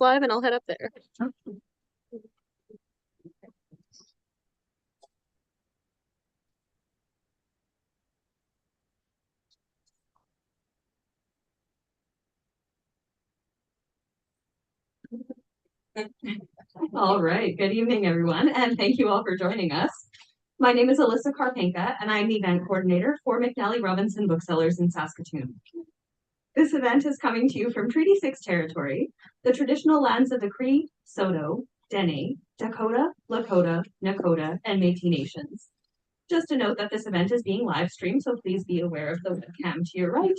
Live and I'll head up there. All right. Good evening, everyone, and thank you all for joining us. My name is Alyssa Karpenka, and I'm the event coordinator for McNally Robinson Booksellers in Saskatoon. This event is coming to you from Treaty 6 territory, the traditional lands of the Cree, Saulteaux, Dene, Dakota, Lakota, Nakota, and Métis nations. Just a note that this event is being live streamed, so please be aware of the webcam to your right.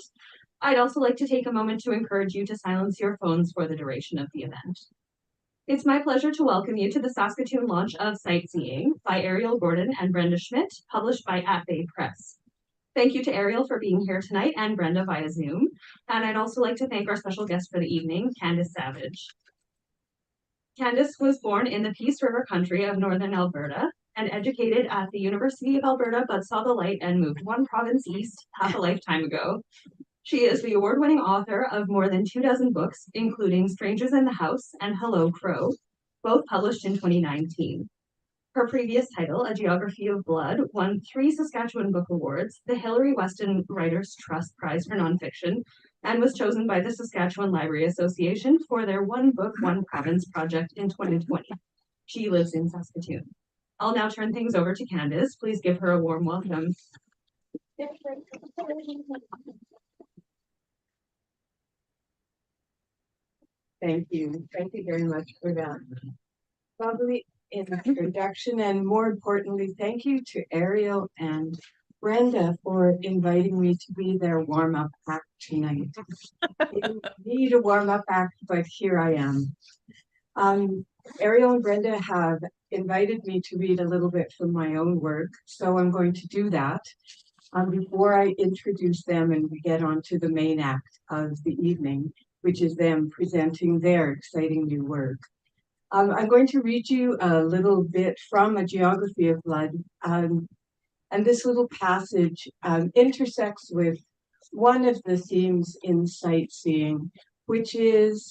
I'd also like to take a moment to encourage you to silence your phones for the duration of the event. It's my pleasure to welcome you to the Saskatoon launch of Siteseeing by Ariel Gordon and Brenda Schmidt, published by At Bay Press. Thank you to Ariel for being here tonight and Brenda via Zoom. And I'd also like to thank our special guest for the evening, Candace Savage. Candace was born in the Peace River country of Northern Alberta and educated at the University of Alberta, but saw the light and moved one province east half a lifetime ago. She is the award-winning author of more than 24 books, including Strangers in the House and Hello, Crow, both published in 2019. Her previous title, A Geography of Blood, won 3 Saskatchewan Book Awards, the Hilary Weston Writers' Trust Prize for Nonfiction, and was chosen by the Saskatchewan Library Association for their One Book, One Province project in 2020. She lives in Saskatoon. I'll now turn things over to Candace. Please give her a warm welcome. Thank you. Thank you very much for that lovely introduction. And more importantly, thank you to Ariel and Brenda for inviting me to be their warm-up act tonight. You need a warm-up act, but here I am. Ariel and Brenda have invited me to read a little bit from my own work, so I'm going to do that before I introduce them and we get on to the main act of the evening, which is them presenting their exciting new work. I'm going to read you a little bit from A Geography of Blood, and this little passage intersects with one of the themes in Siteseeing, which is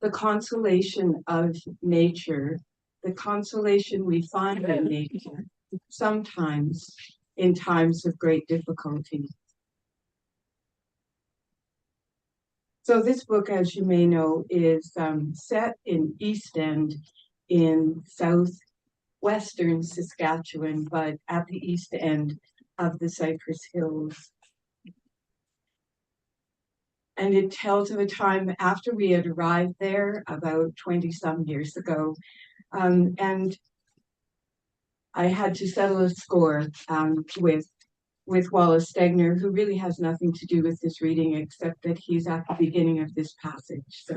the consolation of nature, the consolation we find in nature, sometimes in times of great difficulty. So this book, as you may know, is set in East End in southwestern Saskatchewan, but at the east end of the Cypress Hills. And it tells of a time after we had arrived there about 20-some years ago. And I had to settle a score with Wallace Stegner, who really has nothing to do with this reading except that he's at the beginning of this passage. So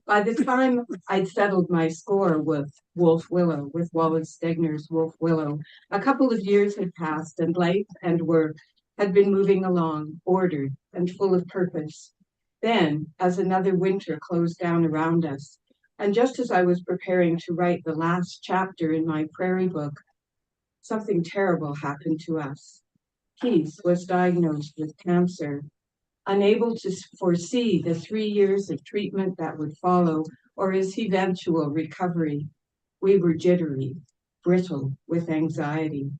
by the time I'd settled my score with Wolf Willow, with Wallace Stegner's Wolf Willow, a couple of years had passed and life and work had been moving along, ordered and full of purpose. Then, as another winter closed down around us, and just as I was preparing to write the last chapter in my prairie book, something terrible happened to us. Keith was diagnosed with cancer. Unable to foresee the 3 years of treatment that would follow or his eventual recovery, we were jittery, brittle with anxiety.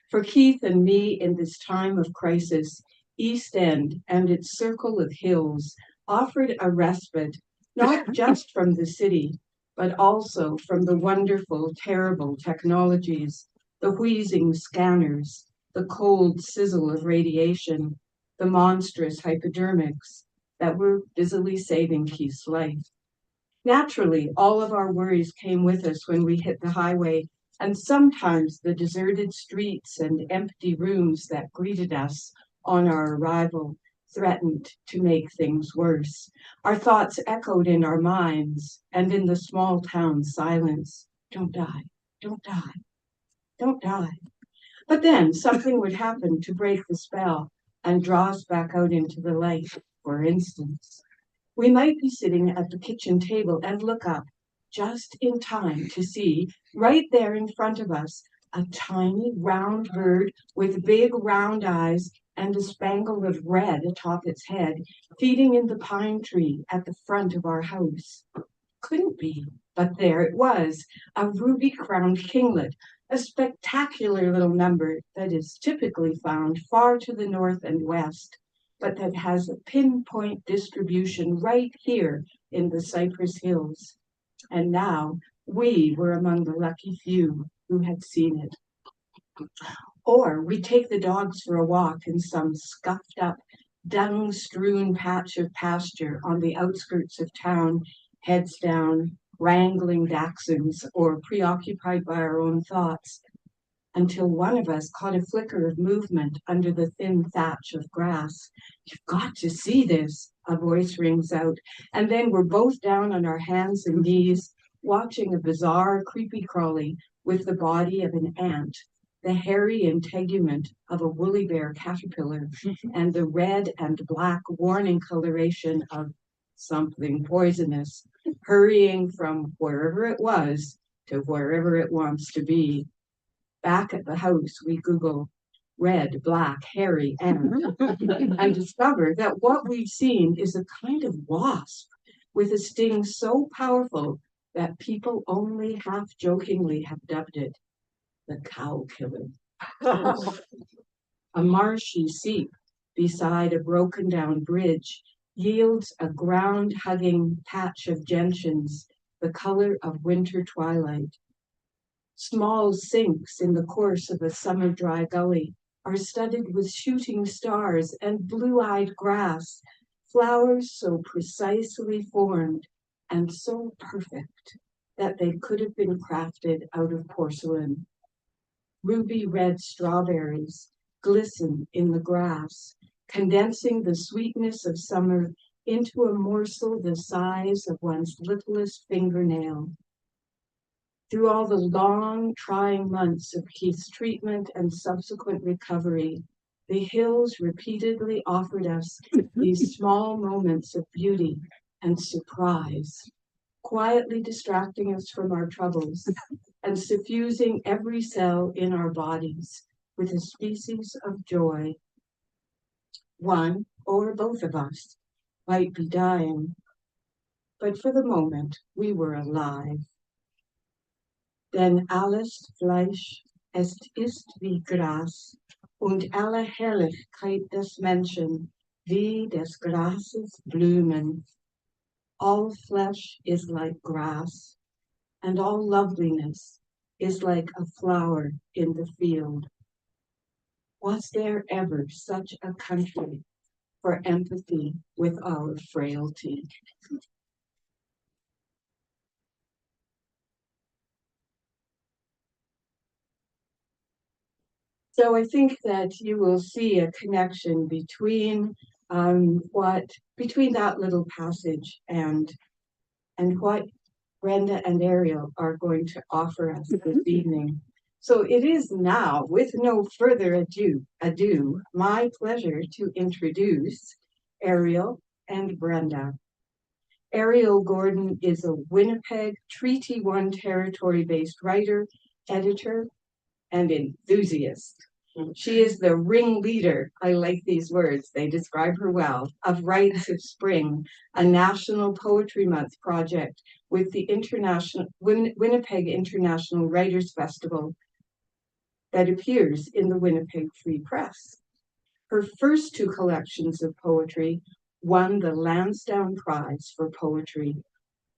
For Keith and me in this time of crisis, East End and its circle of hills offered a respite, not just from the city, but also from the wonderful, terrible technologies, the wheezing scanners, the cold sizzle of radiation, the monstrous hypodermics that were busily saving Keith's life. Naturally, all of our worries came with us when we hit the highway, and sometimes the deserted streets and empty rooms that greeted us on our arrival threatened to make things worse. Our thoughts echoed in our minds and in the small town silence. Don't die, don't die, don't die. But then something would happen to break the spell and draw us back out into the light. For instance, we might be sitting at the kitchen table and look up just in time to see, right there in front of us, a tiny round bird with big round eyes and a spangle of red atop its head, feeding in the pine tree at the front of our house. Couldn't be, but there it was, a ruby-crowned kinglet, a spectacular little number that is typically found far to the north and west, but that has a pinpoint distribution right here in the Cypress Hills. And now we were among the lucky few who had seen it. Or we take the dogs for a walk in some scuffed up, dung-strewn patch of pasture on the outskirts of town, heads down, wrangling dachshunds or preoccupied by our own thoughts, until one of us caught a flicker of movement under the thin thatch of grass. "You've got to see this," a voice rings out, and then we're both down on our hands and knees, watching a bizarre creepy-crawly with the body of an ant, the hairy integument of a woolly bear caterpillar, and the red and black warning coloration of something poisonous, hurrying from wherever it was to wherever it wants to be. Back at the house, we Google red, black, hairy ant, and discover that what we've seen is a kind of wasp with a sting so powerful that people only half-jokingly have dubbed it the cow killer. A marshy seep beside a broken-down bridge yields a ground-hugging patch of gentians, the color of winter twilight. Small sinks in the course of a summer dry gully are studded with shooting stars and blue-eyed grass, flowers so precisely formed and so perfect that they could have been crafted out of porcelain. Ruby red strawberries glisten in the grass, condensing the sweetness of summer into a morsel the size of one's littlest fingernail. Through all the long, trying months of Keith's treatment and subsequent recovery, the hills repeatedly offered us these small moments of beauty and surprise, quietly distracting us from our troubles and suffusing every cell in our bodies with a species of joy. One or both of us might be dying, but for the moment we were alive. Denn alles Fleisch ist wie Gras, und alle Herrlichkeit des Menschen wie des Grases Blumen. All flesh is like grass, and all loveliness is like a flower in the field. Was there ever such a country for empathy with our frailty? So I think that you will see a connection between between that little passage and what Brenda and Ariel are going to offer us this evening. So it is now, with no further ado, my pleasure to introduce Ariel and Brenda. Ariel Gordon is a Winnipeg Treaty 1 territory-based writer, editor, and enthusiast. She is the ringleader, I like these words, they describe her well, of Rites of Spring, a National Poetry Month project with the Winnipeg International Writers Festival that appears in the Winnipeg Free Press. Her first two collections of poetry won the Lansdowne Prize for Poetry.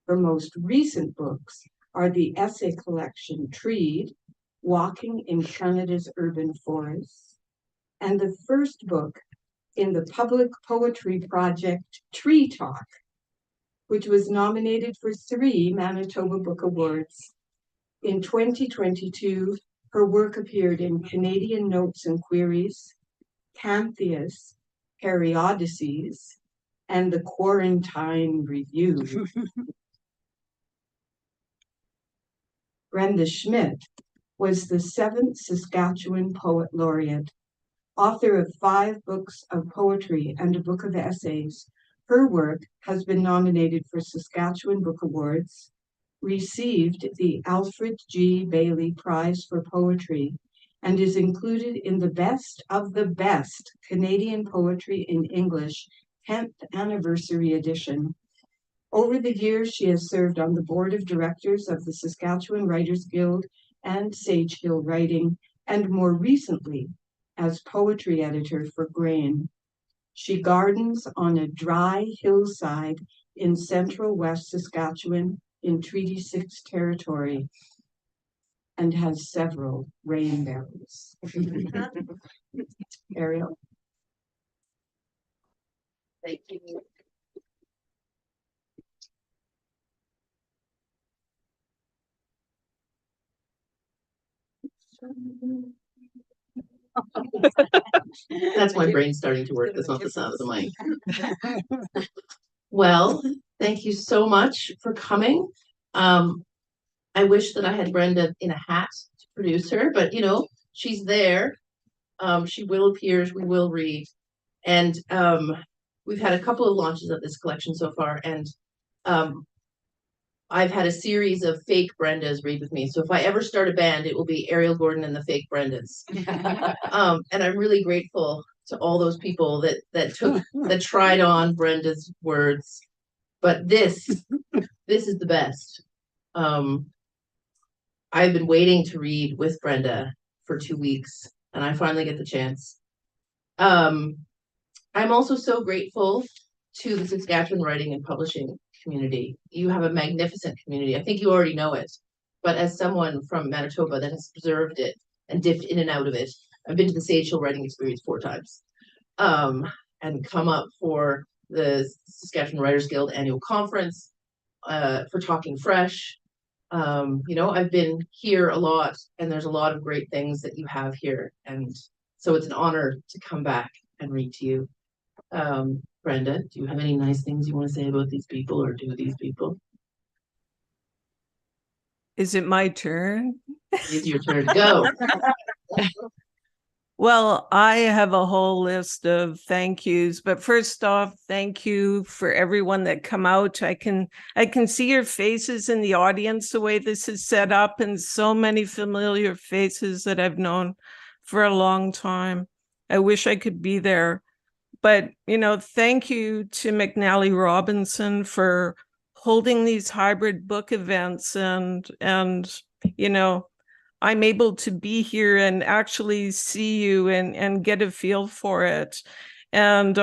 Her most recent books are the essay collection Treed, Walking in Canada's Urban Forests, and the first book in the public poetry project Tree Talk, which was nominated for 3 Manitoba Book Awards. In 2022, her work appeared in Canadian Notes and Queries, Cantheus, Periodicées, and the Quarantine Review. Brenda Schmidt was the 7th Saskatchewan Poet Laureate, author of 5 books of poetry and a book of essays. Her work has been nominated for Saskatchewan Book Awards, received the Alfred G. Bailey Prize for Poetry, and is included in the best of the best Canadian Poetry in English 10th anniversary edition. Over the years, she has served on the board of directors of the Saskatchewan Writers Guild and Sage Hill Writing, and more recently as poetry editor for Grain. She gardens on a dry hillside in central West Saskatchewan in Treaty 6 territory and has several rainberries. Ariel. Thank you. That's my brain starting to work. That's not the sound of the mic. Well, thank you so much for coming. I wish that I had Brenda in a hat to produce her, but you know, she's there. She will appear, we will read. And we've had a couple of launches of this collection so far, and I've had a series of fake Brendas read with me. So if I ever start a band, it will be Ariel Gordon and the Fake Brendas. And I'm really grateful to all those people that tried on Brenda's words. But this is the best. I've been waiting to read with Brenda for 2 weeks, and I finally get the chance. I'm also so grateful to the Saskatchewan writing and publishing community. You have a magnificent community. I think you already know it, but as someone from Manitoba that has preserved it and dipped in and out of it, I've been to the Sage Hill Writing Experience 4 times, and come up for the Saskatchewan Writers Guild annual conference, for Talking Fresh. You know, I've been here a lot, and there's a lot of great things that you have here, and so it's an honor to come back and read to you. Brenda, do you have any nice things you want to say about these people or to these people? Is it my turn? It's your turn. Go. Well, I have a whole list of thank yous, but first off, thank you for everyone that come out. I can see your faces in the audience the way this is set up, and so many familiar faces that I've known for a long time. I wish I could be there. But, you know, thank you to McNally Robinson for holding these hybrid book events, and you know, I'm able to be here and actually see you and get a feel for it. And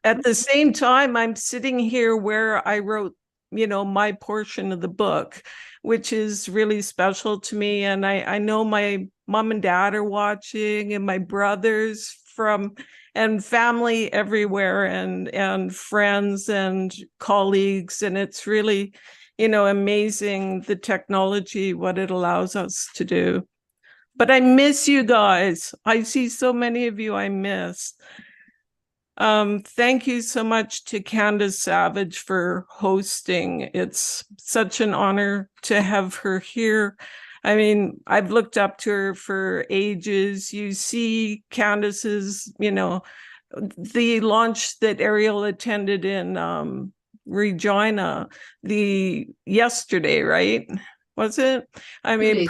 at the same time, I'm sitting here where I wrote, you know, my portion of the book, which is really special to me. And I know my mom and dad are watching, and my brothers and family everywhere, and friends and colleagues. And it's really, you know, amazing, the technology, what it allows us to do. But I miss you guys. I see so many of you I miss. Thank you so much to Candace Savage for hosting. It's such an honor to have her here. I mean, I've looked up to her for ages. You see Candace's, you know, the launch that Ariel attended in Regina yesterday, right? Was it? I mean,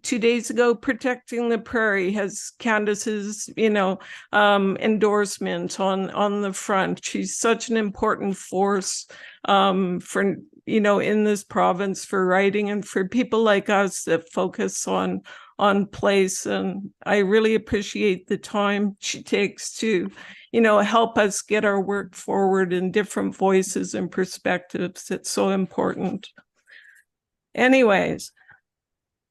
2 days ago, Protecting the Prairie has Candace's, you know, endorsement on the front. She's such an important force for, you know, in this province for writing, and for people like us that focus on place. And I really appreciate the time she takes to, you know, help us get our work forward in different voices and perspectives. It's so important. Anyways,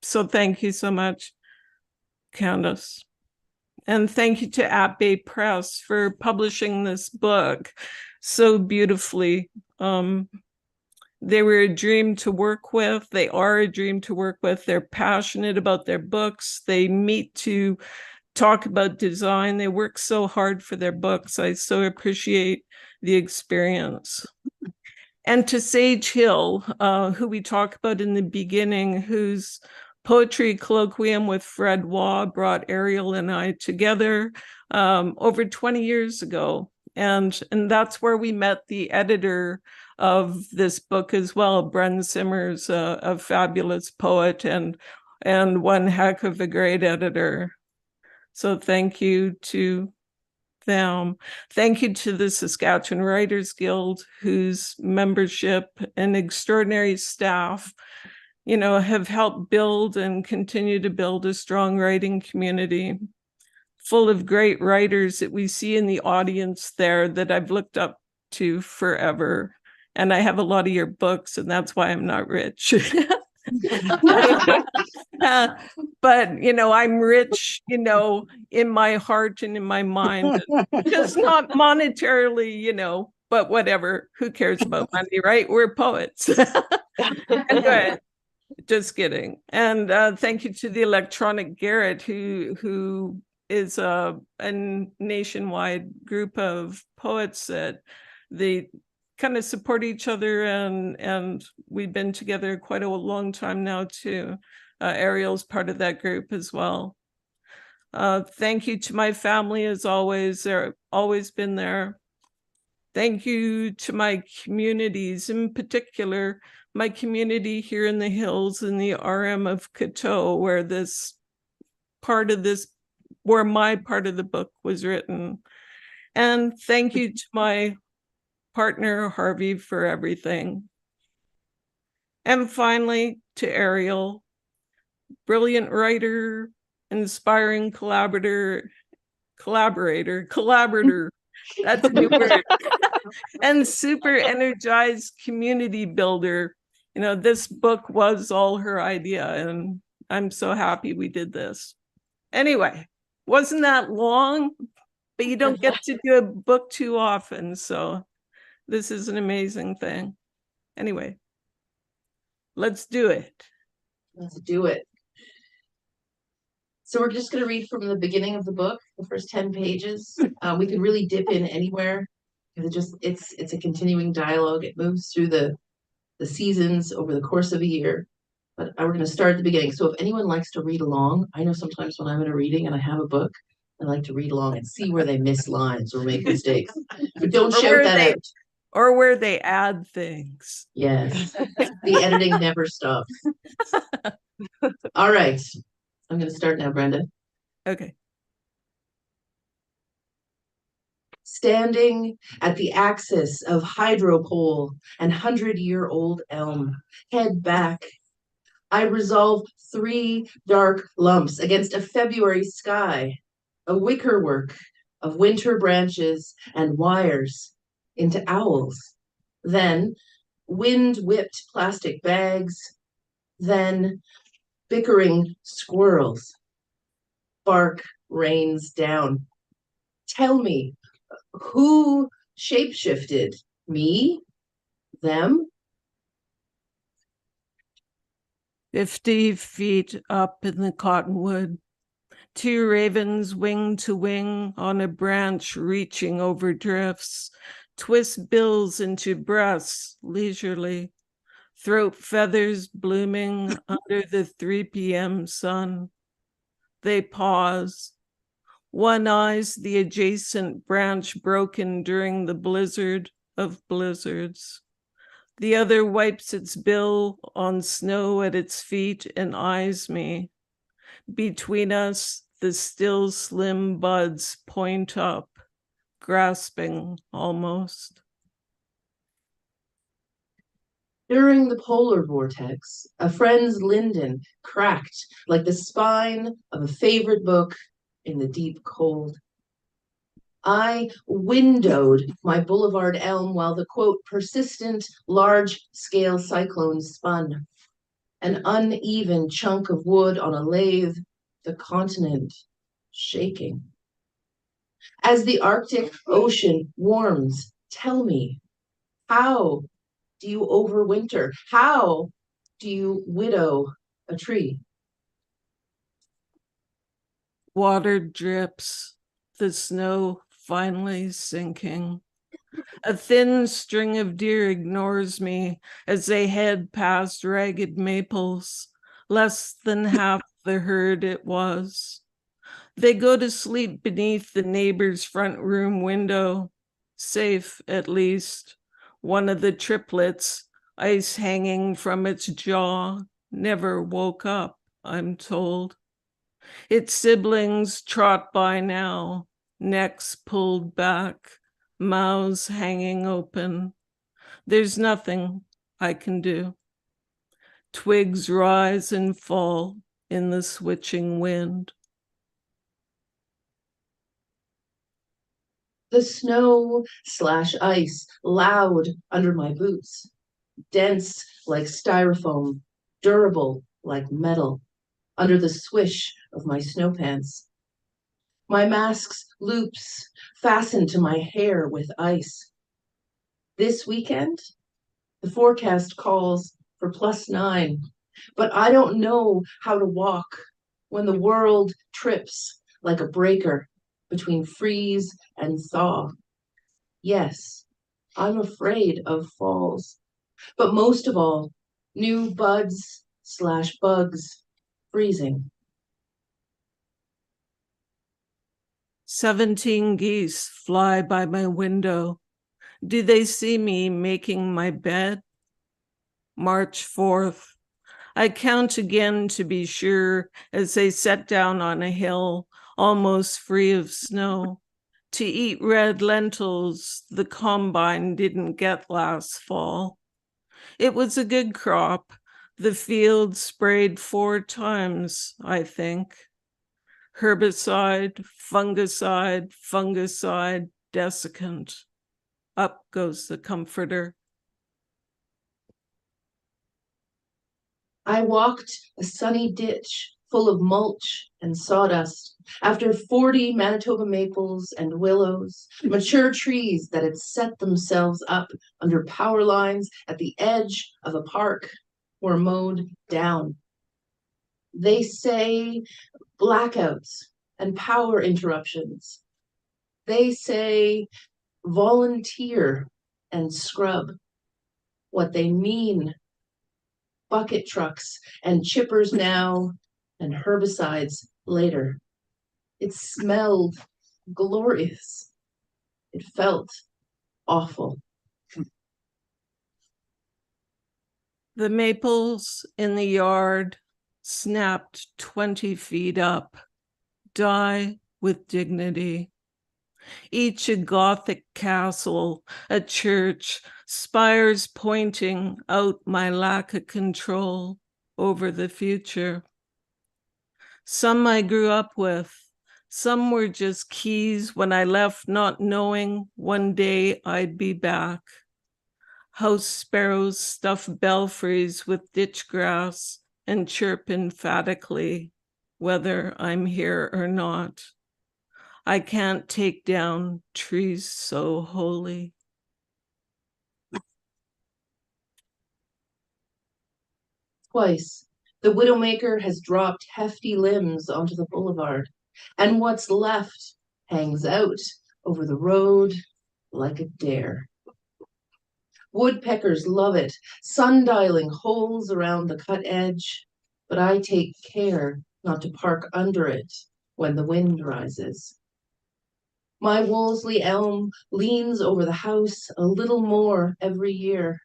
so thank you so much, Candace. And thank you to At Bay Press for publishing this book so beautifully. They were a dream to work with. They are a dream to work with. They're passionate about their books. They meet to talk about design. They work so hard for their books. I so appreciate the experience. And to Sage Hill, who we talked about in the beginning, whose poetry colloquium with Fred Waugh brought Ariel and I together over 20 years ago. And that's where we met the editor of this book as well, Bren Simmers, a fabulous poet. And and one heck of a great editor. So thank you to them. Thank you to the Saskatchewan Writers Guild, whose membership and extraordinary staff, have helped build and continue to build a strong writing community full of great writers that we see in the audience there that I've looked up to forever. And I have a lot of your books, and that's why I'm not rich. But I'm rich, in my heart and in my mind, just not monetarily, but whatever. Who cares about money, right? We're poets. Anyway, just kidding. And thank you to the Electronic Garret, who is a nationwide group of poets that they kind of support each other, and we've been together quite a long time now too. Ariel's part of that group as well. Thank you to my family, as always. They're always been there. Thank you to my communities, in particular my community here in the hills in the RM of Coteau, where my part of the book was written. And thank you to my partner, Harvey, for everything. And finally, to Ariel, brilliant writer, inspiring collaborator, that's a new word, and super energized community builder. This book was all her idea, and I'm so happy we did this. Anyway, wasn't that long, but you don't get to do a book too often, so this is an amazing thing. Anyway, let's do it. Let's do it. So we're just going to read from the beginning of the book, the first 10 pages. We can really dip in anywhere, because it's a continuing dialogue. It moves through the seasons over the course of a year. But we're going to start at the beginning. So if anyone likes to read along, I know sometimes when I'm in a reading and I have a book, I like to read along and see where they miss lines or make mistakes. But don't shout that out. Or where they add things. Yes. The editing never stops. All right. I'm going to start now, Brenda. Okay. Standing at the axis of hydropole and 100-year-old elm, head back, I resolve 3 dark lumps against a February sky, a wickerwork of winter branches and wires into owls, then wind-whipped plastic bags, then bickering squirrels. Bark rains down. Tell me, who shapeshifted? Me? Them? 50 feet up in the cottonwood, 2 ravens wing to wing on a branch reaching over drifts, twist bills into breasts leisurely, throat feathers blooming under the 3 p.m. sun. They pause. One eyes the adjacent branch broken during the blizzard of blizzards. The other wipes its bill on snow at its feet and eyes me. Between us, the still slim buds point up, grasping almost. During the polar vortex, a friend's linden cracked like the spine of a favorite book in the deep cold. I windowed my boulevard elm while the, quote, persistent large-scale cyclone spun. An uneven chunk of wood on a lathe, the continent shaking. As the Arctic Ocean warms, tell me, how do you overwinter? How do you widow a tree? Water drips, the snow finally sinking. A thin string of deer ignores me as they head past ragged maples, less than half the herd it was. They go to sleep beneath the neighbor's front room window, safe at least. One of the triplets, ice hanging from its jaw, never woke up. I'm told. Its siblings trot by now, necks pulled back, mouths hanging open. There's nothing I can do. Twigs rise and fall in the switching wind. The snow/ice loud under my boots, dense like styrofoam, durable like metal, under the swish of my snow pants. My mask's loops fastened to my hair with ice. This weekend, the forecast calls for +9, but I don't know how to walk when the world trips like a breaker between freeze and thaw. Yes, I'm afraid of falls, but most of all, new buds/bugs freezing. 17 geese fly by my window. Do they see me making my bed? March 4th. I count again to be sure as they set down on a hill, almost free of snow, to eat red lentils the combine didn't get last fall. It was a good crop. The field sprayed 4 times, I think. Herbicide, fungicide, desiccant. Up goes the comforter. I walked a sunny ditch full of mulch and sawdust after 40 Manitoba maples and willows, mature trees that had set themselves up under power lines at the edge of a park, were mowed down. They say blackouts and power interruptions. They say volunteer and scrub. What they mean, bucket trucks and chippers now and herbicides later. It smelled glorious. It felt awful. The maples in the yard snapped 20 feet up, die with dignity. Each a Gothic castle, a church, spires pointing out my lack of control over the future. Some I grew up with, some were just keys when I left, not knowing one day I'd be back. House sparrows stuff belfries with ditch grass and chirp emphatically, whether I'm here or not. I can't take down trees so holy. Twice, the widowmaker has dropped hefty limbs onto the boulevard, and what's left hangs out over the road like a dare. Woodpeckers love it, sundialing holes around the cut edge, but I take care not to park under it when the wind rises. My Wolseley elm leans over the house a little more every year,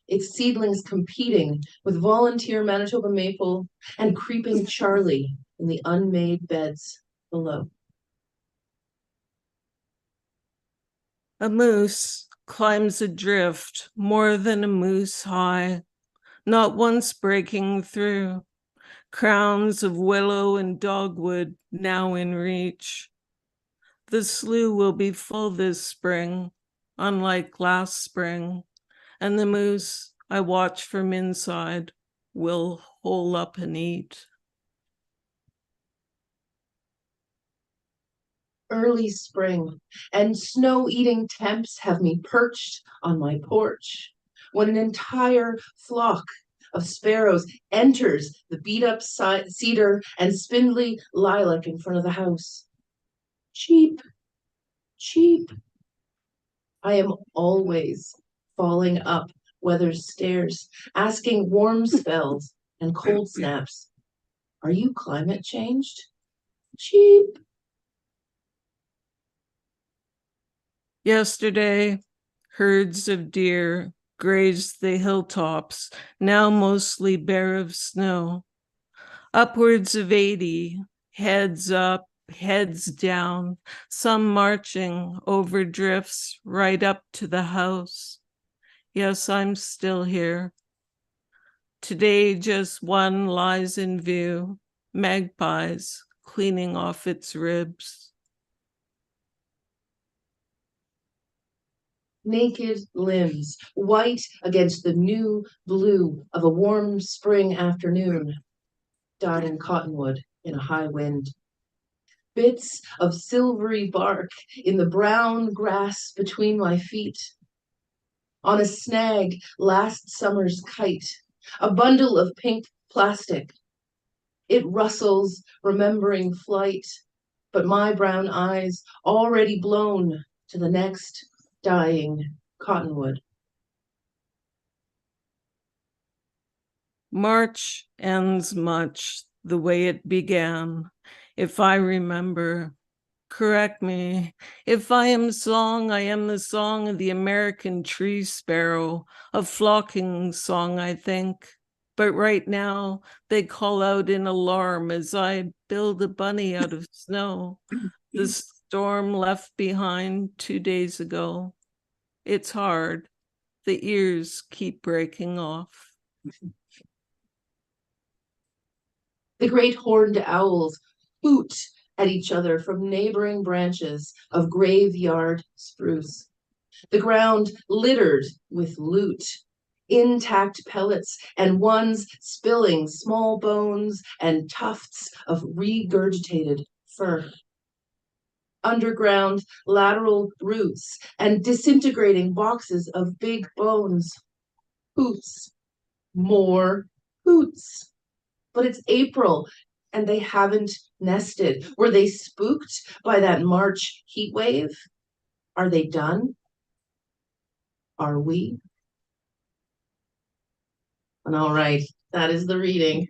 its seedlings competing with volunteer Manitoba maple and creeping Charlie in the unmade beds below. A moose climbs a drift more than a moose high, not once breaking through. Crowns of willow and dogwood now in reach. The slough will be full this spring, unlike last spring, and the moose I watch from inside will hole up and eat. Early spring, and snow-eating temps have me perched on my porch when an entire flock of sparrows enters the beat-up cedar and spindly lilac in front of the house. Cheep, cheep. I am always falling up weather's stairs, asking warm spells and cold snaps. Are you climate changed? Cheep. Yesterday, herds of deer grazed the hilltops, now mostly bare of snow. Upwards of 80, heads up, heads down, some marching over drifts right up to the house. Yes, I'm still here. Today, just one lies in view, magpies cleaning off its ribs. Naked limbs, white against the new blue of a warm spring afternoon, dying cottonwood in a high wind. Bits of silvery bark in the brown grass between my feet. On a snag, last summer's kite, a bundle of pink plastic. It rustles, remembering flight, but my brown eyes already blown to the next dying cottonwood. March ends much the way it began, if I remember. Correct me. If I am song, I am the song of the American tree sparrow, a flocking song, I think. But right now, they call out in alarm as I build a bunny out of snow. The storm left behind 2 days ago. It's hard. The ears keep breaking off. The great horned owls hoot at each other from neighboring branches of graveyard spruce. The ground littered with loot, intact pellets and ones spilling small bones and tufts of regurgitated fur. Underground lateral roots and disintegrating boxes of big bones. Hoots. More hoots. But it's April and they haven't nested. Were they spooked by that March heat wave? Are they done? Are we? And all right, that is the reading.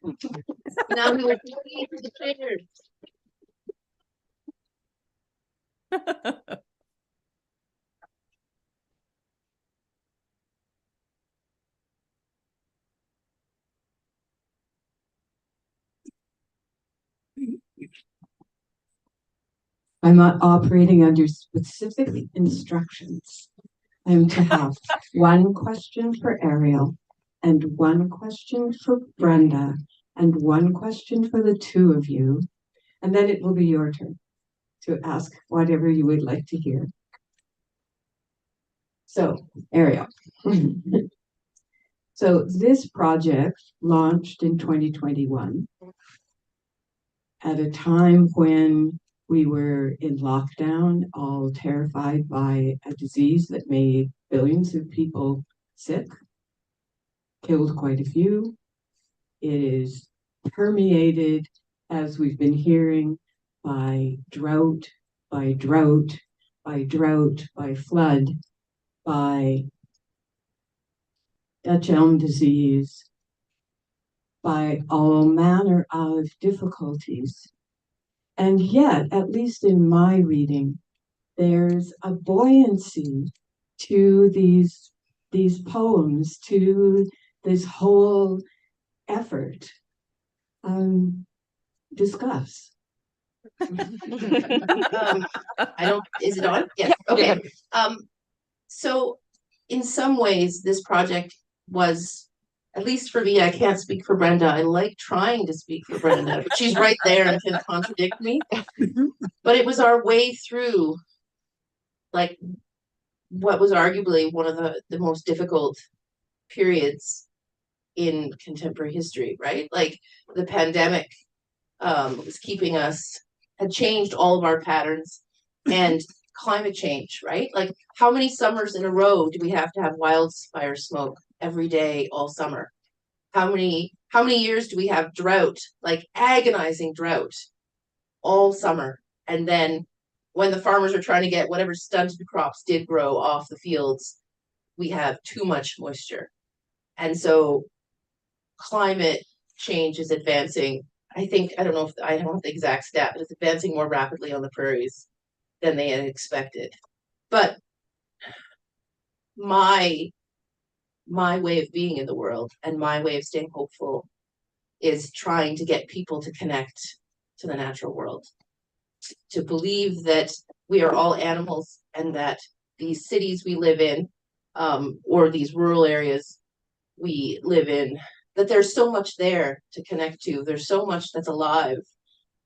Now we will proceed to the chairs. I'm not operating under specific instructions. I am to have one question for Ariel and one question for Brenda and one question for the two of you. And then it will be your turn to ask whatever you would like to hear. So, Ariel. So this project launched in 2021 at a time when we were in lockdown, all terrified by a disease that made billions of people sick, killed quite a few. It is permeated, as we've been hearing, by drought, by drought, by drought, by flood, by Dutch elm disease, by all manner of difficulties. And yet, at least in my reading, there's a buoyancy to these poems, to this whole effort. Discuss. Is it on? Yes. Okay. So in some ways, this project was, at least for me, I can't speak for Brenda. I like trying to speak for Brenda, but she's right there and can contradict me. But it was our way through, like, what was arguably one of the most difficult periods in contemporary history, right? Like the pandemic was keeping us, had changed all of our patterns, and climate change, right? Like how many summers in a row do we have to have wildfire smoke every day all summer? How many years do we have drought, like agonizing drought all summer? And then when the farmers are trying to get whatever stunted crops did grow off the fields, we have too much moisture. And so climate change is advancing. I don't know if I don't have the exact stat, but it's advancing more rapidly on the prairies than they had expected. But my way of being in the world and my way of staying hopeful is trying to get people to connect to the natural world, to believe that we are all animals and that these cities we live in, or these rural areas we live in, that there's so much there to connect to. There's so much that's alive.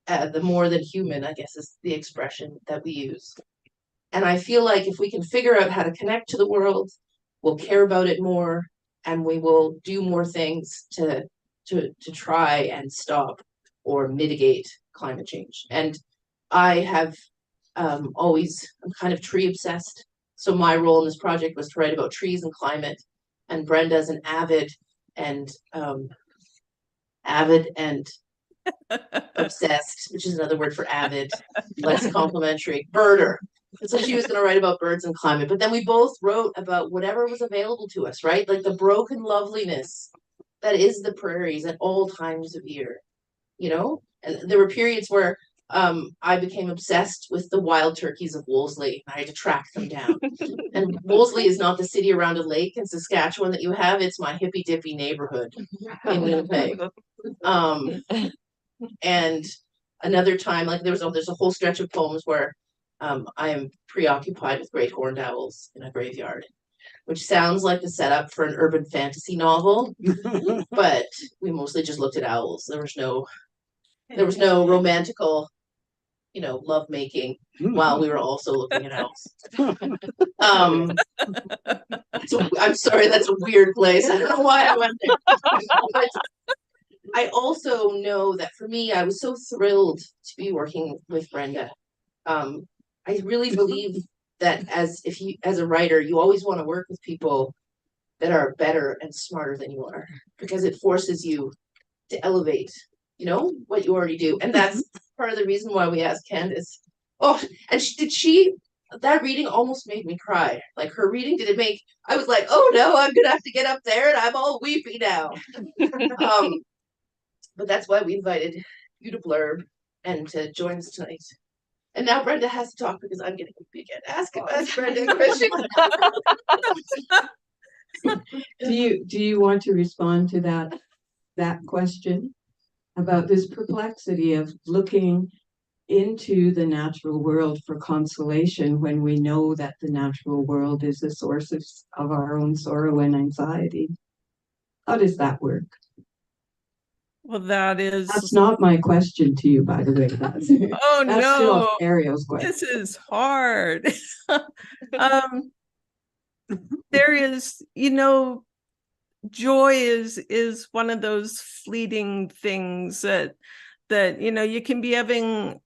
The more than human, I guess, is the expression that we use. And I feel like if we can figure out how to connect to the world, we'll care about it more, and we will do more things to try and stop or mitigate climate change. And I have always, I'm kind of tree obsessed. So my role in this project was to write about trees and climate. And Brenda's an avid and obsessed, which is another word for avid, less complimentary, birder. And so she was going to write about birds and climate, but then we both wrote about whatever was available to us, right? Like the broken loveliness that is the prairies at all times of year, you know? And there were periods where I became obsessed with the wild turkeys of Wolseley. I had to track them down. And Wolseley is not the city around a lake in Saskatchewan that you have. It's my hippy dippy neighborhood in Winnipeg. And another time, like there's a whole stretch of poems where I am preoccupied with great horned owls in a graveyard, which sounds like the setup for an urban fantasy novel, but we mostly just looked at owls. There was no romantical, love making while we were also looking at owls. So I'm sorry, that's a weird place. I don't know why I went there. But I also know that for me, I was so thrilled to be working with Brenda. I really believe that as a writer, you always want to work with people that are better and smarter than you are, because it forces you to elevate, what you already do. And that's part of the reason why we asked Candace. Oh, and that reading almost made me cry. Like her reading, I was like, oh no, I'm gonna have to get up there and I'm all weepy now. But that's why we invited you to blurb and to join us tonight. And now Brenda has to talk because I'm getting weepy again. Ask Brenda a question. Do you want to respond to that question about this perplexity of looking into the natural world for consolation when we know that the natural world is the source of our own sorrow and anxiety? How does that work? Well, that's not my question to you, by the way. That's still Ariel's question. This is hard. There is, joy is one of those fleeting things that you can be having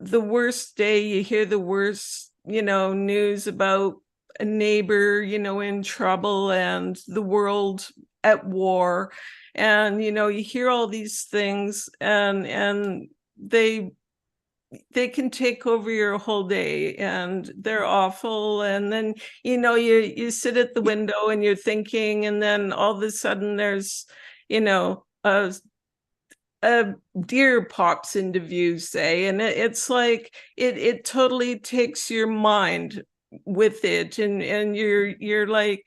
the worst day, you hear the worst, news about a neighbor, in trouble and the world at war. And, you hear all these things and they can take over your whole day and they're awful. And then, you sit at the window and you're thinking, and then all of a sudden there's, a deer pops into view, say, and it's like, it totally takes your mind with it. And you're like,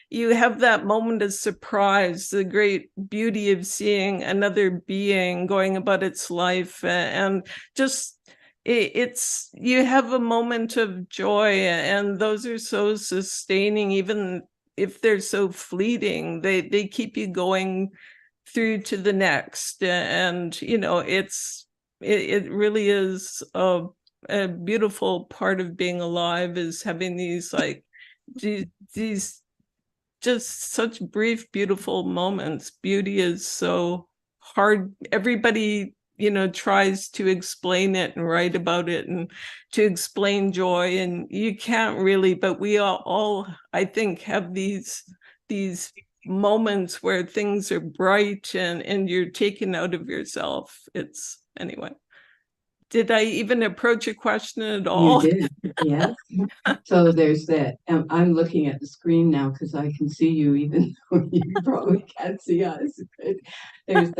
you have that moment of surprise, the great beauty of seeing another being going about its life, and just you have a moment of joy, and those are so sustaining, even if they're so fleeting. They keep you going through to the next, and it really is a beautiful part of being alive, is having these these just such brief, beautiful moments. Beauty is so hard. Everybody, tries to explain it and write about it and to explain joy, and you can't really, but we all I think, have these moments where things are bright and you're taken out of yourself. Anyway. Did I even approach a question at all? You did, yes. So there's that. I'm looking at the screen now because I can see you, even though you probably can't see us. There's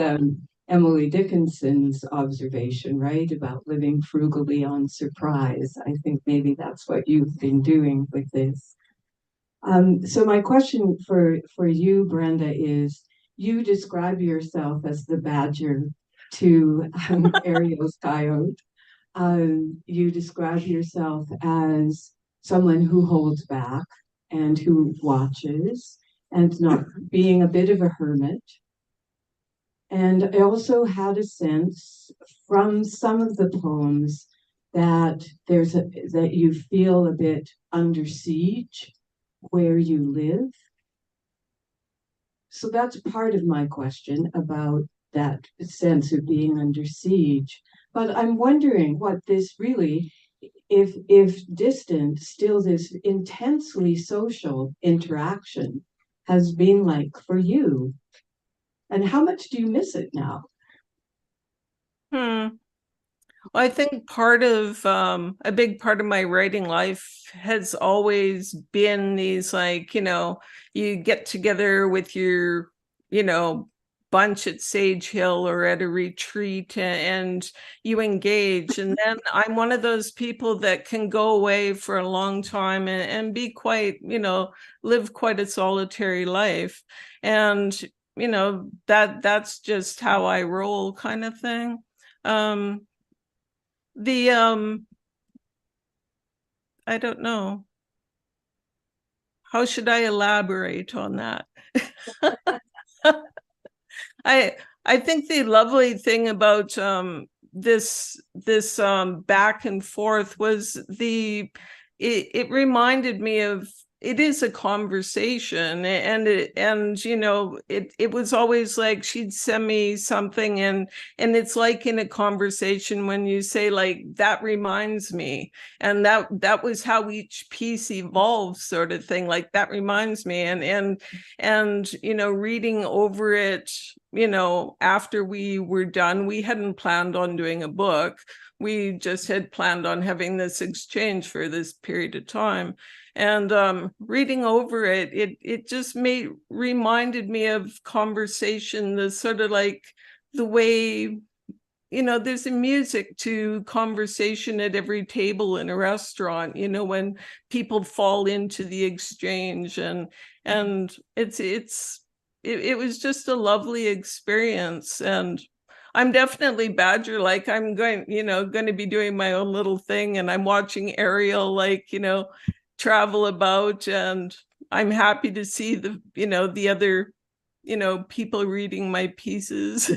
Emily Dickinson's observation, right, about living frugally on surprise. I think maybe that's what you've been doing with this. So my question for you, Brenda, is you describe yourself as the badger to Ariel's coyote. You describe yourself as someone who holds back and who watches and not being a bit of a hermit. And I also had a sense from some of the poems that that you feel a bit under siege where you live. So that's part of my question about that sense of being under siege. But I'm wondering what this really, if distant, still this intensely social interaction has been like for you. And how much do you miss it now? Well, I think part of a big part of my writing life has always been these, like, you get together with your, bunch at Sage Hill or at a retreat, and you engage. And then I'm one of those people that can go away for a long time and be quite, live quite a solitary life. And, that's just how I roll, kind of thing. The I don't know. How should I elaborate on that? I I think the lovely thing about this back and forth was it reminded me of, it is a conversation, and it was always like she'd send me something, and it's like in a conversation when you say, like, that reminds me, and that was how each piece evolves, sort of thing, like, that reminds me. And reading over it, after we were done, we hadn't planned on doing a book. We just had planned on having this exchange for this period of time. And reading over it, it just reminded me of conversation, the sort of like the way, there's a music to conversation at every table in a restaurant, when people fall into the exchange, and it was just a lovely experience. And I'm definitely badger, like, I'm going to be doing my own little thing, and I'm watching Ariel, like, travel about, and I'm happy to see the other people reading my pieces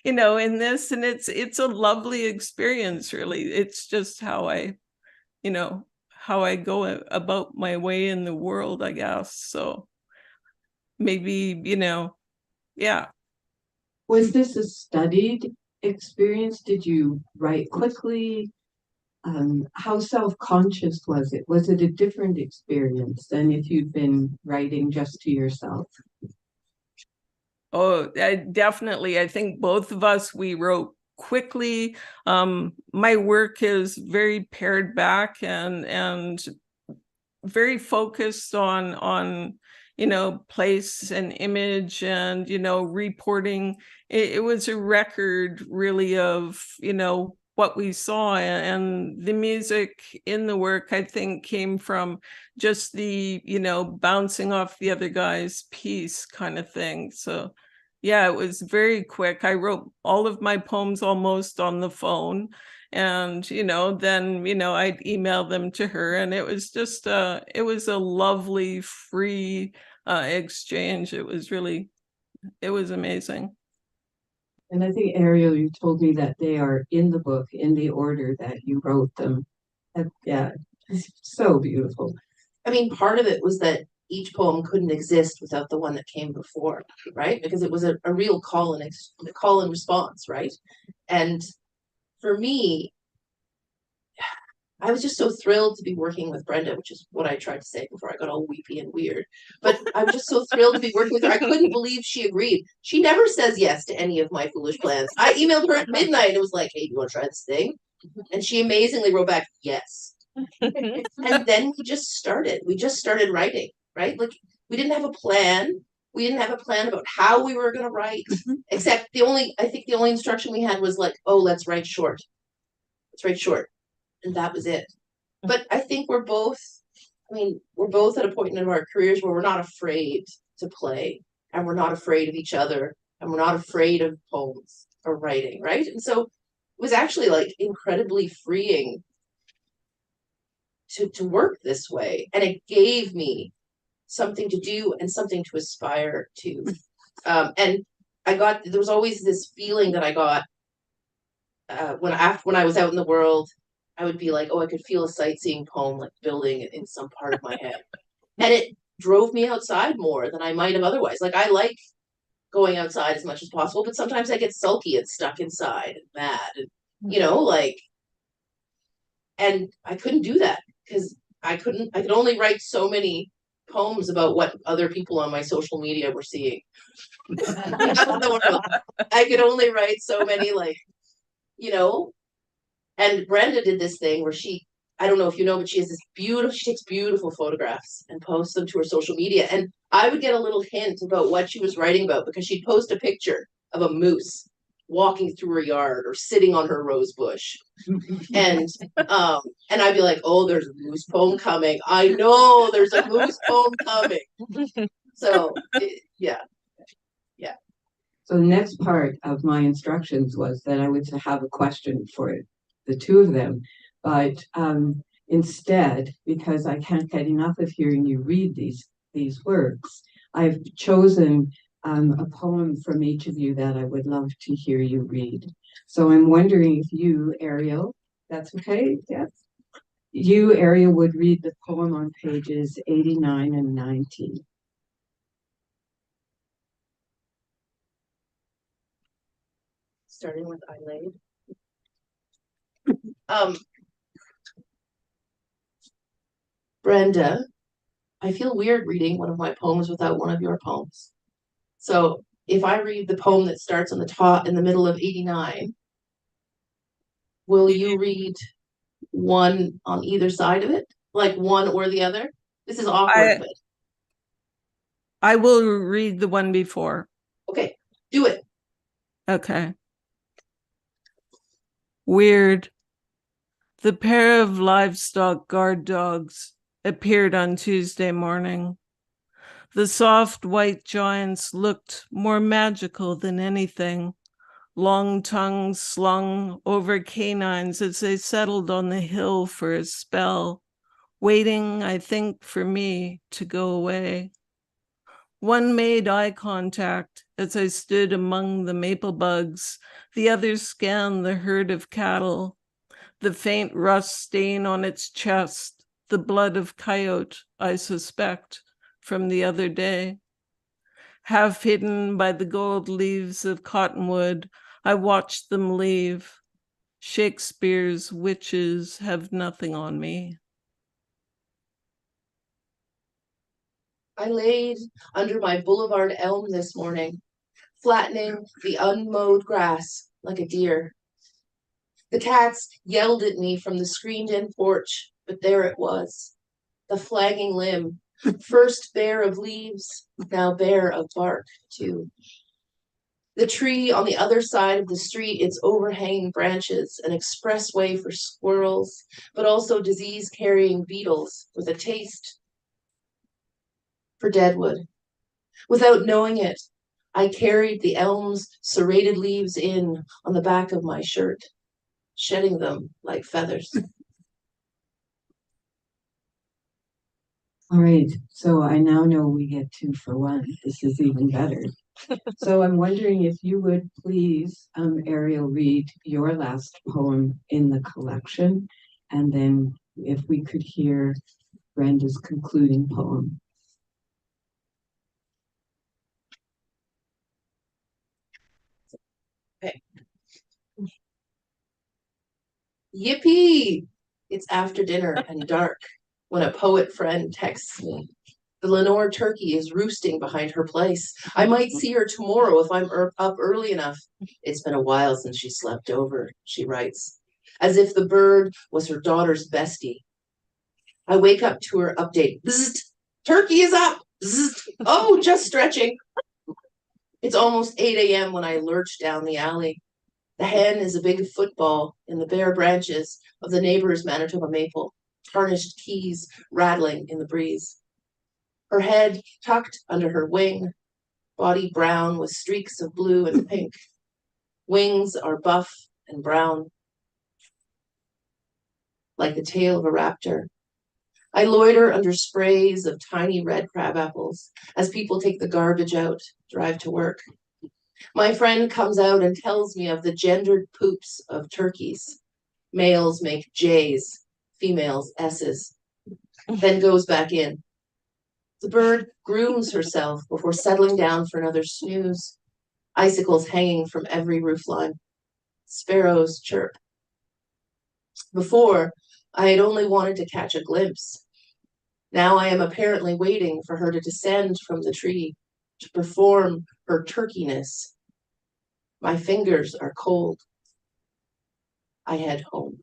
in this, and it's a lovely experience, really. It's just how I go about my way in the world, I guess. So maybe, yeah. Was this a studied experience? Did you write quickly? How self-conscious was it? Was it a different experience than if you'd been writing just to yourself? Oh, definitely. I think both of us, we wrote quickly. My work is very pared back and very focused on place and image, and reporting. It was a record, really, of what we saw, and the music in the work, I think, came from just the bouncing off the other guy's piece, kind of thing. So yeah, it was very quick. I wrote all of my poems almost on the phone, and then I'd email them to her, and it was just it was a lovely, free exchange. It was amazing. And I think, Ariel, you told me that they are in the book in the order that you wrote them. Yeah, it's so beautiful. I mean, part of it was that each poem couldn't exist without the one that came before, right? Because it was a real call and response, right? And for me, I was just so thrilled to be working with Brenda, which is what I tried to say before I got all weepy and weird. But I was just so thrilled to be working with her. I couldn't believe she agreed. She never says yes to any of my foolish plans. I emailed her at midnight and it was like, hey, do you want to try this thing? And she amazingly wrote back, yes. And then we just started writing, right? Like, we didn't have a plan. We didn't have a plan about how we were going to write, except I think the only instruction we had was like, oh, let's write short. Let's write short. And that was it. But I think we're both at a point in our careers where we're not afraid to play and we're not afraid of each other, and we're not afraid of poems or writing, right? And so it was actually like incredibly freeing to work this way. And it gave me something to do and something to aspire to. And there was always this feeling that I got when I was out in the world. I would be like, oh, I could feel a sightseeing poem like building in some part of my head. And it drove me outside more than I might have otherwise. Like, I like going outside as much as possible, but sometimes I get sulky and stuck inside and mad, and and I couldn't do that because I could only write so many poems about what other people on my social media were seeing. I could only write so many, and Brenda did this thing where I don't know if you know, but she takes beautiful photographs and posts them to her social media. And I would get a little hint about what she was writing about because she'd post a picture of a moose walking through her yard or sitting on her rose bush. And I'd be like, oh, there's a moose poem coming. I know there's a moose poem coming. So yeah. So the next part of my instructions was that I would have a question for the two of them. But instead, because I can't get enough of hearing you read these works, I've chosen a poem from each of you that I would love to hear you read. So I'm wondering if you, Ariel, that's okay? Yes. You, Ariel, would read the poem on pages 89 and 90. Starting with I laid. Brenda, I feel weird reading one of my poems without one of your poems. So if I read the poem that starts on the top in the middle of 89, will you read one on either side of it? Like one or the other? This is awkward, but I will read the one before. Okay, do it. Okay. Weird. The pair of livestock guard dogs appeared on Tuesday morning. The soft white giants looked more magical than anything, long tongues slung over canines as they settled on the hill for a spell, waiting, I think, for me to go away. One made eye contact as I stood among the maple bugs. The other scanned the herd of cattle, the faint rust stain on its chest, the blood of coyote, I suspect, from the other day. Half hidden by the gold leaves of cottonwood, I watched them leave. Shakespeare's witches have nothing on me. I laid under my boulevard elm this morning, flattening the unmowed grass like a deer. The cats yelled at me from the screened-in porch, but there it was, the flagging limb, first bare of leaves, now bare of bark, too. The tree on the other side of the street, its overhanging branches, an expressway for squirrels, but also disease-carrying beetles with a taste for deadwood. Without knowing it, I carried the elm's serrated leaves in on the back of my shirt, shedding them like feathers. All right, so I now know we get 2 for 1. This is even better. So I'm wondering if you would please, Ariel, read your last poem in the collection, and then if we could hear Brenda's concluding poem. Okay. Yippee! It's after dinner and dark when a poet friend texts me. The Lenore turkey is roosting behind her place. I might see her tomorrow if I'm up early enough. It's been a while since she slept over, she writes, as if the bird was her daughter's bestie. I wake up to her update. Bzzzt, turkey is up. Bzzzt, oh, just stretching. It's almost 8 a.m. when I lurch down the alley. The hen is a big football in the bare branches of the neighbor's Manitoba maple, tarnished keys rattling in the breeze. Her head tucked under her wing, body brown with streaks of blue and pink. Wings are buff and brown, like the tail of a raptor. I loiter under sprays of tiny red crab apples as people take the garbage out, drive to work. My friend comes out and tells me of the gendered poops of turkeys. Males make J's, females S's, then goes back in. The bird grooms herself before settling down for another snooze. Icicles hanging from every roofline. Sparrows chirp. Before, I had only wanted to catch a glimpse. Now I am apparently waiting for her to descend from the tree, to perform her turkeyness. My fingers are cold. I head home.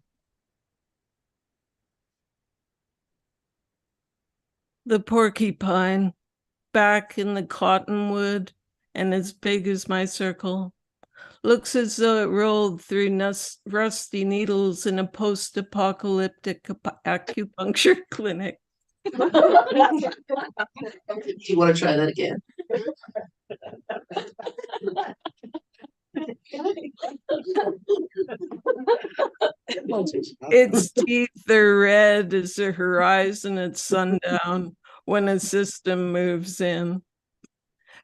The porcupine, back in the cottonwood and as big as my circle, looks as though it rolled through rusty needles in a post-apocalyptic acupuncture clinic. Do you want to try that again? Its teeth are red as the horizon at sundown when a system moves in.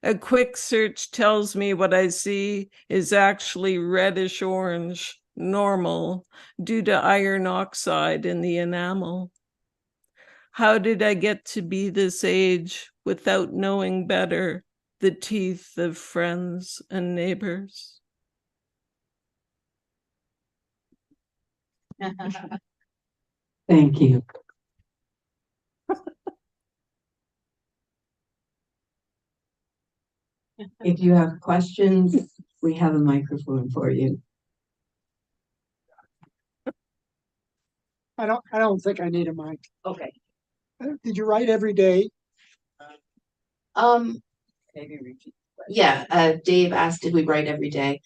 A quick search tells me what I see is actually reddish orange, normal, due to iron oxide in the enamel. How did I get to be this age without knowing better the teeth of friends and neighbors? Thank you. If you have questions, we have a microphone for you. I don't think I need a mic. Okay. Did you write every day? Yeah, Dave asked, did we write every day?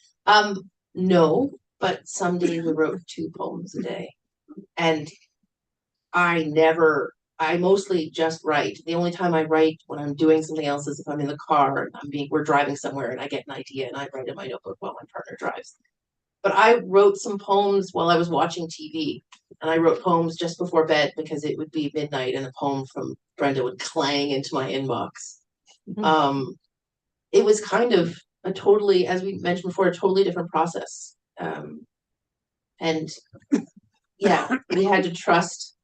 No, but some days we wrote 2 poems a day. And I mostly just write. The only time I write when I'm doing something else is if I'm in the car and we're driving somewhere and I get an idea and I write in my notebook while my partner drives. But I wrote some poems while I was watching TV, and I wrote poems just before bed because it would be midnight and a poem from Brenda would clang into my inbox. It was kind of a totally, as we mentioned before, a totally different process. And yeah, we had to trust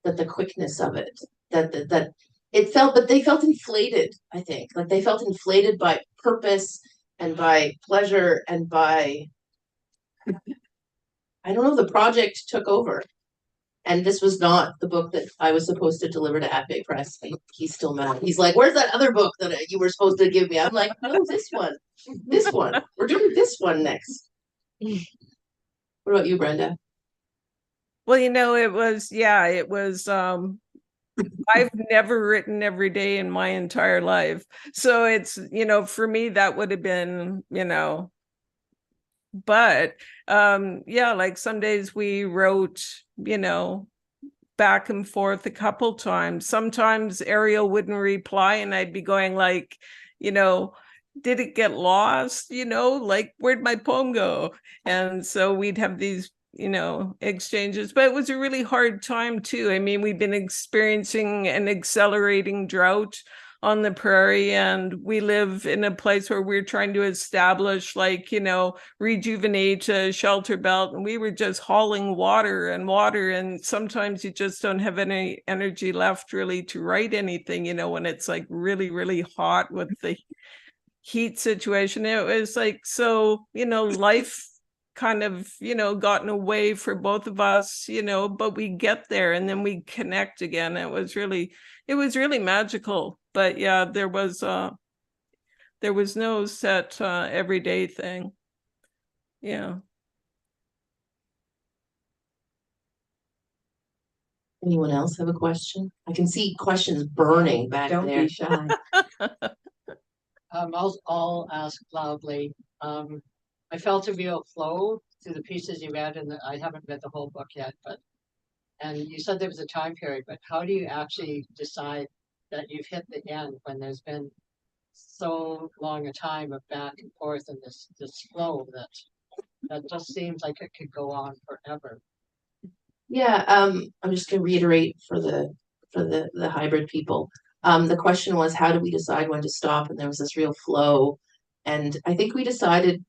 that the quickness of it, that it felt, but they felt inflated, I think. Like they felt inflated by purpose and by pleasure and by, I don't know, the project took over. And this was not the book that I was supposed to deliver to At Bay Press. He's still mad. He's like, where's that other book that you were supposed to give me? I'm like, no, this one. This one. We're doing this one next. What about you, Brenda? Well, it was, I've never written every day in my entire life. So it's, for me, that would have been, but like some days we wrote, back and forth a couple times. Sometimes Ariel wouldn't reply and I'd be going like, did it get lost? Like, where'd my poem go? And so we'd have these exchanges, but it was a really hard time too. I mean, we've been experiencing an accelerating drought on the prairie, and we live in a place where we're trying to establish rejuvenate a shelter belt, and we were just hauling water, and sometimes you just don't have any energy left really to write anything, when it's like really, really hot with the heat situation. It was like, so, life kind of, gotten away for both of us, but we get there and then we connect again. It was really magical. But yeah, there was no set everyday thing. Yeah. Anyone else have a question? I can see questions burning back Don't there. be shy. I'll ask loudly. I felt a real flow through the pieces you read, and I haven't read the whole book yet, and you said there was a time period, but how do you actually decide that you've hit the end when there's been so long a time of back and forth and this flow that just seems like it could go on forever. Yeah, I'm just gonna reiterate for the hybrid people. The question was, how do we decide when to stop? And there was this real flow. And I think we decided,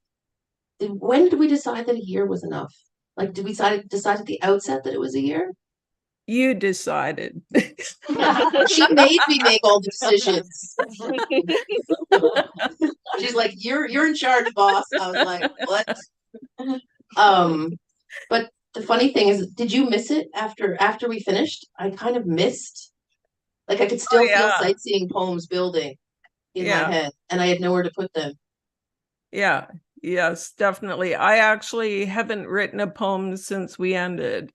when did we decide that a year was enough? Like, did we decide at the outset that it was a year? You decided. She made me make all the decisions. She's like, you're in charge, boss. I was like, what? But the funny thing is, did you miss it after we finished? I kind of missed, like I could still feel yeah. Siteseeing poems building in my head, and I had nowhere to put them. Yeah, yes, definitely. I actually haven't written a poem since we ended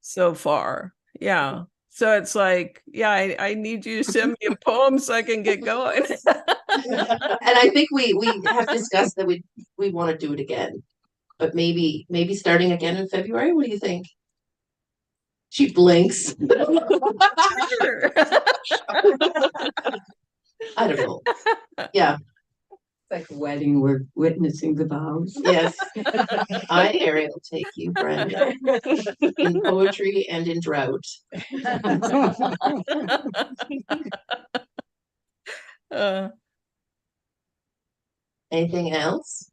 so far. Yeah. So it's like, yeah, I need you to send me a poem so I can get going. And I think we have discussed that we want to do it again, but maybe starting again in February. What do you think? She blinks. Sure. I don't know. Yeah. Like a wedding, we're witnessing the vows. Yes. I, Ariel, take you, Brenda, in poetry and in drought. Anything else?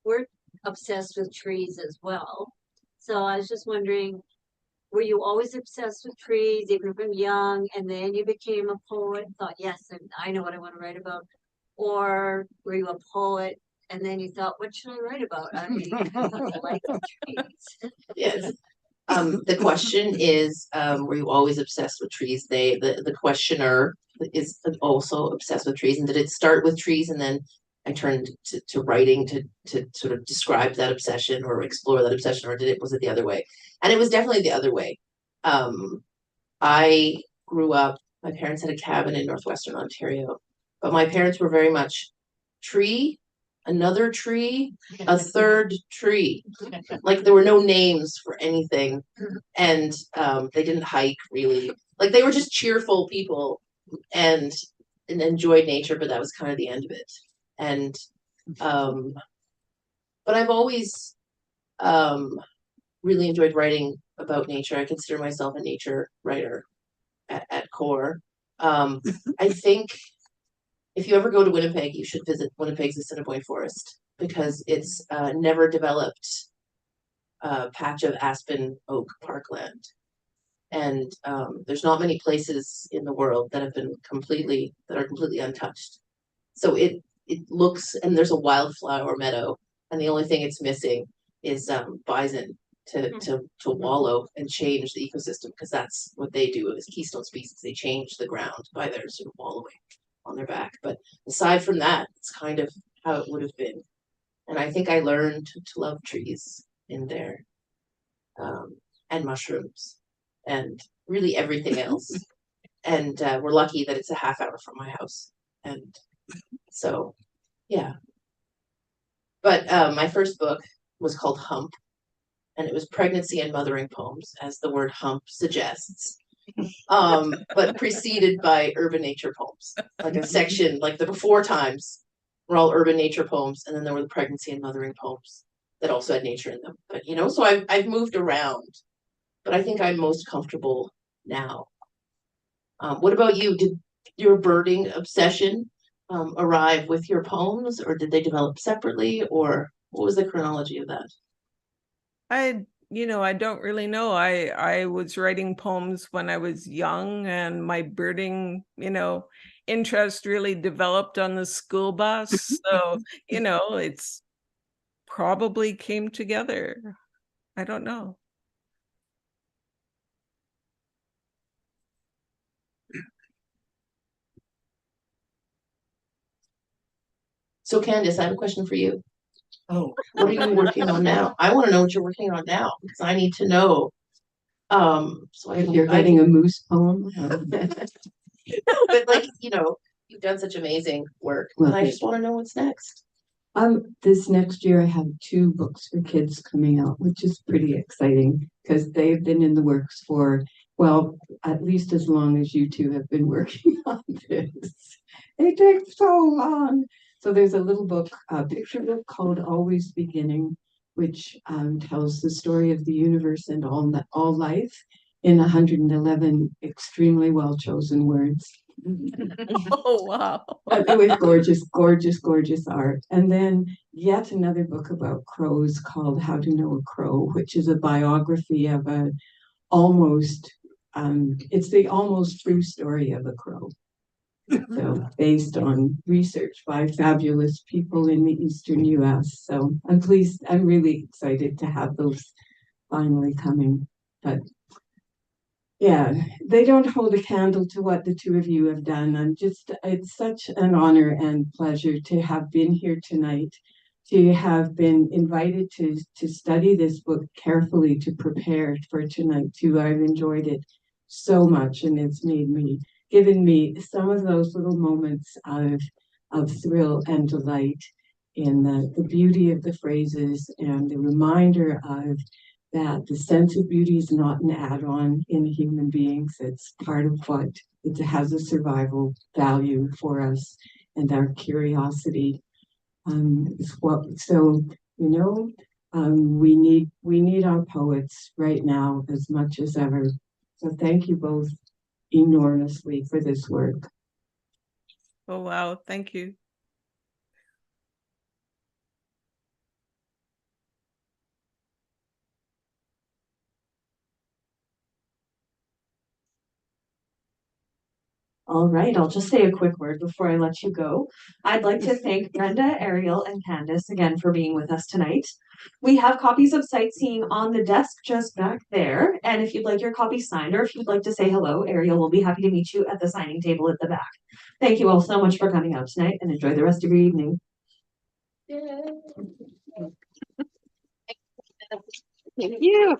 We're obsessed with trees as well. So I was just wondering, were you always obsessed with trees, even from young, and then you became a poet, thought, yes, and I know what I want to write about? Or were you a poet and then you thought, what should I write about? I mean, I like trees. Yes. The question is, were you always obsessed with trees? The questioner is also obsessed with trees. And did it start with trees and then I turned to writing to sort of describe that obsession or explore that obsession, or was it the other way? And it was definitely the other way. I grew up, my parents had a cabin in northwestern Ontario, but my parents were very much tree, another tree, a third tree. Like there were no names for anything. And they didn't hike really. Like they were just cheerful people and enjoyed nature, but that was kind of the end of it. And but I've always really enjoyed writing about nature. I consider myself a nature writer at core. I think if you ever go to Winnipeg, you should visit Winnipeg's Assiniboine Forest because it's never developed patch of aspen oak parkland. And there's not many places in the world that are completely untouched. So it looks, and there's a wildflower meadow, and the only thing it's missing is bison to wallow and change the ecosystem, because that's what they do as keystone species. They change the ground by their sort of wallowing on their back. But aside from that, it's kind of how it would have been. And I think I learned to love trees in there, and mushrooms, and really everything else. And we're lucky that it's a half hour from my house. And so, yeah. But my first book was called Hump, and it was pregnancy and mothering poems, as the word hump suggests. But preceded by urban nature poems, like a section, like the before times were all urban nature poems, and then there were the pregnancy and mothering poems that also had nature in them. But so I've moved around, but I think I'm most comfortable now. What about you? Did your birding obsession arrive with your poems, or did they develop separately, or what was the chronology of that? I don't really know. I was writing poems when I was young, and my birding, interest really developed on the school bus. So, it's probably came together. I don't know. So Candace, I have a question for you. Oh, What are you working on now? I want to know what you're working on now, because I need to know. So If you're getting a moose poem. But like, you've done such amazing work, and I just want to know what's next. This next year I have 2 books for kids coming out, which is pretty exciting because they've been in the works for Well, at least as long as you two have been working on this. It takes so long. So there's a little book, a picture book called Always Beginning, which tells the story of the universe and all life in 111 extremely well chosen words. Oh, wow. With gorgeous, gorgeous, gorgeous art. And then yet another book about crows called How to Know a Crow, which is a biography of a almost it's the almost true story of a crow. So based on research by fabulous people in the Eastern US. So I'm really excited to have those finally coming. But yeah, they don't hold a candle to what the two of you have done. It's such an honor and pleasure to have been here tonight, to have been invited to study this book carefully, to prepare for tonight too. I've enjoyed it so much, and it's given me some of those little moments of thrill and delight in the beauty of the phrases and the reminder of that the sense of beauty is not an add-on in human beings. It's part of what it has a survival value for us, and our curiosity is what. So we need our poets right now as much as ever. So thank you both enormously for this work. Oh, wow. Thank you. All right, I'll just say a quick word before I let you go. I'd like to thank Brenda, Ariel, and Candace again for being with us tonight. We have copies of Siteseeing on the desk just back there. And if you'd like your copy signed or if you'd like to say hello, Ariel will be happy to meet you at the signing table at the back. Thank you all so much for coming out tonight and enjoy the rest of your evening. Thank you.